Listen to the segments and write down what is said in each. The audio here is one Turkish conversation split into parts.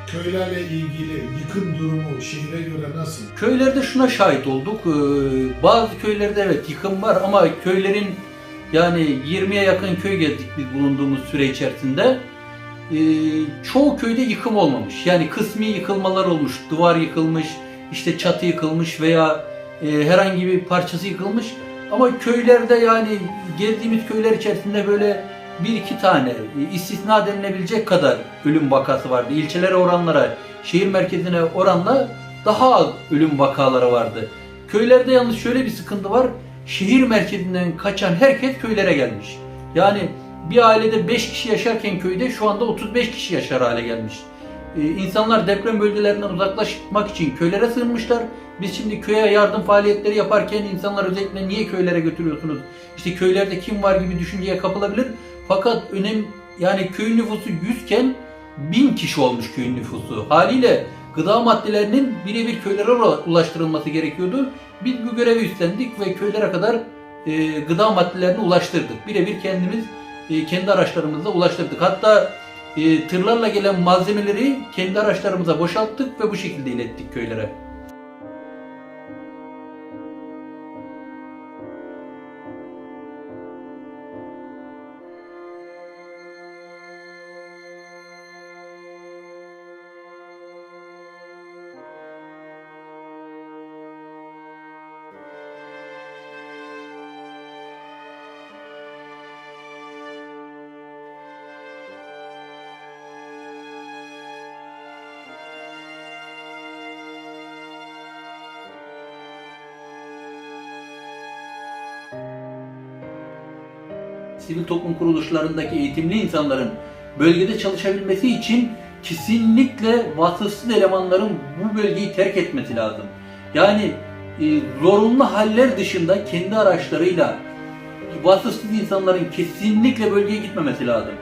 köylerle ilgili yıkım durumu şehre göre nasıl? Köylerde şuna şahit olduk. Bazı köylerde evet yıkım var ama köylerin yani 20'ye yakın köy gezdik biz bulunduğumuz süre içerisinde. Çoğu köyde yıkım olmamış. Yani kısmi yıkılmalar olmuş. Duvar yıkılmış, işte çatı yıkılmış veya herhangi bir parçası yıkılmış. Ama köylerde yani gezdiğimiz köyler içerisinde böyle bir iki tane istisna denilebilecek kadar ölüm vakası vardı. İlçelere oranlara, şehir merkezine oranla daha az ölüm vakaları vardı. Köylerde yalnız şöyle bir sıkıntı var. Şehir merkezinden kaçan herkes köylere gelmiş. Yani bir ailede 5 kişi yaşarken köyde şu anda 35 kişi yaşar hale gelmiş. İnsanlar deprem bölgelerinden uzaklaşmak için köylere sığınmışlar. Biz şimdi köye yardım faaliyetleri yaparken insanlar özellikle niye köylere götürüyorsunuz? İşte köylerde kim var gibi düşünceye kapılabilir. Fakat yani köyün nüfusu 100 iken 1000 kişi olmuş köyün nüfusu. Haliyle gıda maddelerinin birebir köylere ulaştırılması gerekiyordu. Biz bu görevi üstlendik ve köylere kadar gıda maddelerini ulaştırdık. Birebir kendimiz kendi araçlarımızla ulaştırdık. Hatta tırlarla gelen malzemeleri kendi araçlarımıza boşalttık ve bu şekilde ilettik köylere. Sivil toplum kuruluşlarındaki eğitimli insanların bölgede çalışabilmesi için kesinlikle vasıfsız elemanların bu bölgeyi terk etmesi lazım. Yani zorunlu haller dışında kendi araçlarıyla vasıfsız insanların kesinlikle bölgeye gitmemesi lazım.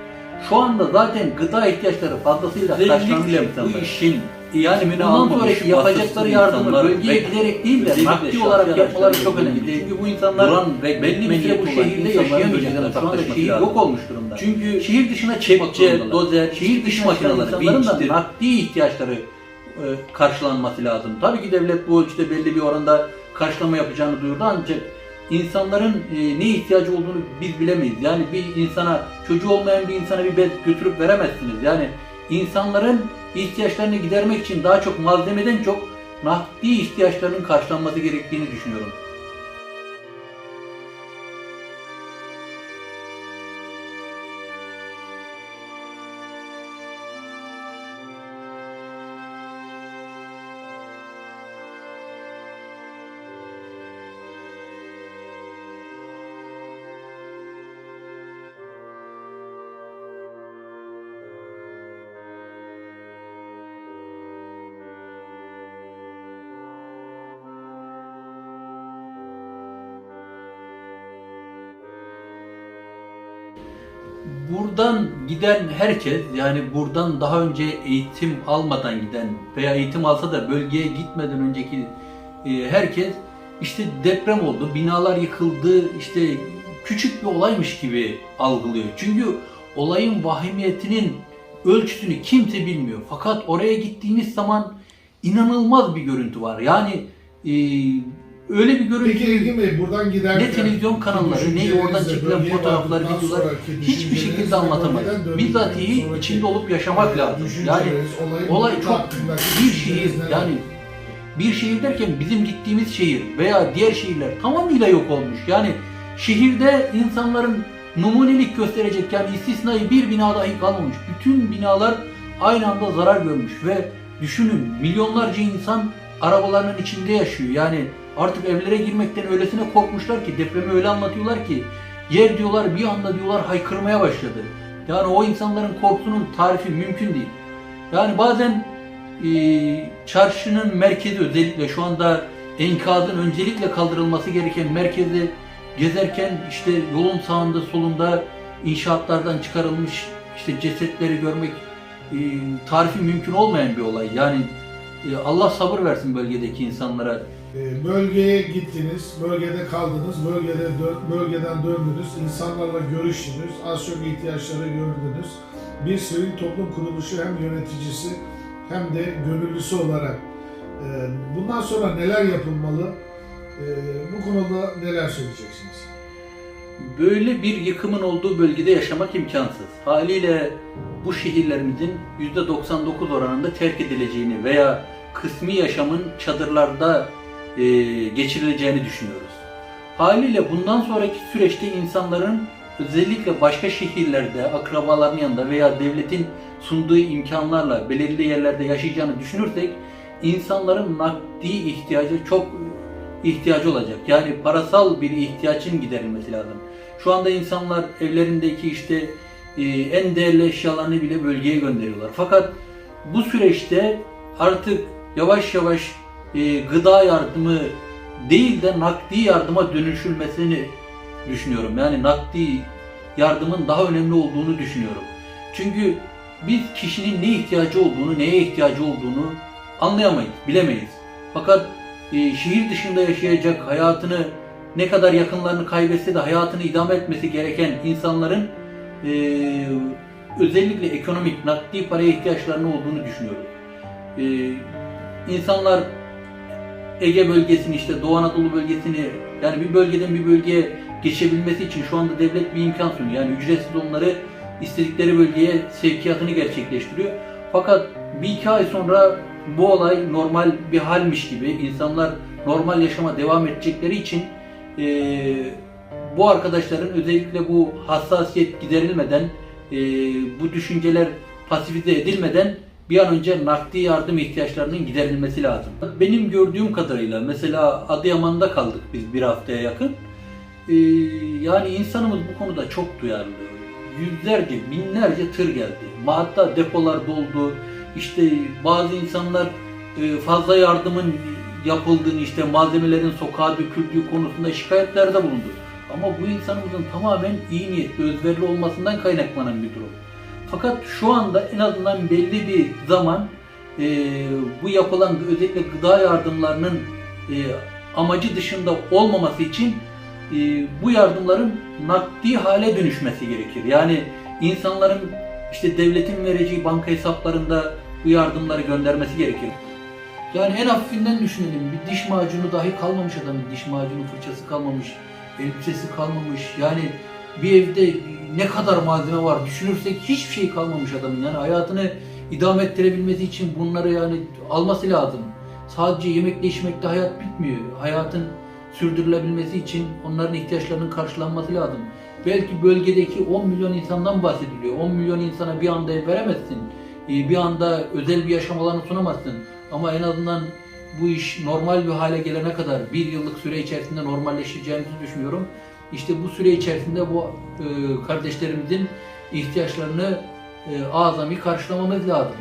Şu anda zaten gıda ihtiyaçları fazlasıyla karşılanmış bu işin yani bundan sonraki yapacakları yardımı bölgeye giderek değil de nakdi olarak yapmaları çok önemli. Çünkü bu insanlar belli bir süre bu şehirde yaşayamayacaklar. Şu anda şehir yok olmuş durumda. Çünkü şehir dışına kepçe, dozer, şehir dışı makineleri, vinçtir, nakdi ihtiyaçları karşılanması lazım. Tabii ki devlet bu ölçüde belli bir oranda karşılama yapacağını duyurdu ancak insanların ne ihtiyacı olduğunu biz bilemeyiz. Yani bir insana, çocuğu olmayan bir insana bir bez götürüp veremezsiniz. Yani insanların ihtiyaçlarını gidermek için daha çok malzemeden çok nakdi ihtiyaçlarının karşılanması gerektiğini düşünüyorum. Buradan giden herkes, yani buradan daha önce eğitim almadan giden veya eğitim alsa da bölgeye gitmeden önceki herkes işte deprem oldu, binalar yıkıldı, işte küçük bir olaymış gibi algılıyor. Çünkü olayın vahimiyetinin ölçüsünü kimse bilmiyor. Fakat oraya gittiğiniz zaman inanılmaz bir görüntü var. Yani öyle bir görüntü. Peki Engin Bey buradan giderken ne televizyon kanalları, ne oradan çekilen fotoğraflar, videolar hiçbir şekilde anlatamıyor. Bizatihi içinde olup yaşamak lazım. Yani olay çok bir şehir, yani bir şehir derken bizim gittiğimiz şehir veya diğer şehirler tamamıyla yok olmuş. Yani şehirde insanların numunelik gösterecek yani istisnai bir bina dahi kalmamış. Bütün binalar aynı anda zarar görmüş ve düşünün milyonlarca insan arabalarının içinde yaşıyor. Yani artık evlere girmekten öylesine korkmuşlar ki depremi öyle anlatıyorlar ki yer diyorlar bir anda diyorlar haykırmaya başladı. Yani o insanların korkusunun tarifi mümkün değil. Yani bazen çarşının merkezi özellikle şu anda enkazın öncelikle kaldırılması gereken merkezi gezerken işte yolun sağında solunda inşaatlardan çıkarılmış işte cesetleri görmek tarifi mümkün olmayan bir olay. Yani Allah sabır versin bölgedeki insanlara. Bölgeye gittiniz, bölgede kaldınız, bölgeden döndünüz, insanlarla görüştünüz, az çok ihtiyaçları gördünüz. Bir sivil toplum kuruluşu hem yöneticisi hem de gönüllüsü olarak bundan sonra neler yapılmalı? Bu konuda neler söyleyeceksiniz? Böyle bir yıkımın olduğu bölgede yaşamak imkansız. Haliyle bu şehirlerimizin %99 oranında terk edileceğini veya kısmi yaşamın çadırlarda geçirileceğini düşünüyoruz. Haliyle bundan sonraki süreçte insanların özellikle başka şehirlerde, akrabalarının yanında veya devletin sunduğu imkanlarla belirli yerlerde yaşayacağını düşünürsek insanların nakdi çok ihtiyacı olacak. Yani parasal bir ihtiyacın giderilmesi lazım. Şu anda insanlar evlerindeki en değerli eşyalarını bile bölgeye gönderiyorlar. Fakat bu süreçte artık yavaş yavaş gıda yardımı değil de nakdi yardıma dönüşülmesini düşünüyorum. Yani nakdi yardımın daha önemli olduğunu düşünüyorum. Çünkü biz kişinin ne ihtiyacı olduğunu, neye ihtiyacı olduğunu anlayamayız, bilemeyiz. Fakat şehir dışında yaşayacak, hayatını ne kadar yakınlarını kaybetse de hayatını idame etmesi gereken insanların özellikle ekonomik, nakdi paraya ihtiyaçlarının olduğunu düşünüyoruz. İnsanlar Ege bölgesini, Doğu Anadolu bölgesini, yani bir bölgeden bir bölgeye geçebilmesi için şu anda devlet bir imkan sunuyor. Yani ücretsiz onları istedikleri bölgeye sevkiyatını gerçekleştiriyor. Fakat bir iki ay sonra bu olay normal bir halmiş gibi, insanlar normal yaşama devam edecekleri için bu arkadaşların özellikle bu hassasiyet giderilmeden, bu düşünceler pasifize edilmeden bir an önce nakdi yardım ihtiyaçlarının giderilmesi lazım. Benim gördüğüm kadarıyla mesela Adıyaman'da kaldık biz bir haftaya yakın. Yani insanımız bu konuda çok duyarlı. Yüzlerce, binlerce tır geldi. Hatta depolar doldu. Bazı insanlar fazla yardımın yapıldığını, malzemelerin sokağa döküldüğü konusunda şikayetlerde bulundu. Ama bu insanımızın tamamen iyi niyetli, özverili olmasından kaynaklanan bir durum. Fakat şu anda en azından belli bir zaman bu yapılan özellikle gıda yardımlarının amacı dışında olmaması için bu yardımların nakdi hale dönüşmesi gerekir. Yani insanların devletin vereceği banka hesaplarında bu yardımları göndermesi gerekir. Yani en hafifinden düşünelim. Bir diş macunu dahi kalmamış adamın. Diş macunu, fırçası kalmamış, elbisesi kalmamış. Yani bir evde ne kadar malzeme var düşünürsek hiçbir şey kalmamış adamın. Yani hayatını idame ettirebilmesi için bunları alması lazım. Sadece yemekle içmekle hayat bitmiyor. Hayatın sürdürülebilmesi için onların ihtiyaçlarının karşılanması lazım. Belki bölgedeki 10 milyon insandan bahsediliyor. 10 milyon insana bir anda ev veremezsin. Bir anda özel bir yaşam alanı sunamazsın. Ama en azından bu iş normal bir hale gelene kadar bir yıllık süre içerisinde normalleşeceğimizi düşünüyorum. Bu süre içerisinde bu kardeşlerimizin ihtiyaçlarını azami karşılamamız lazım.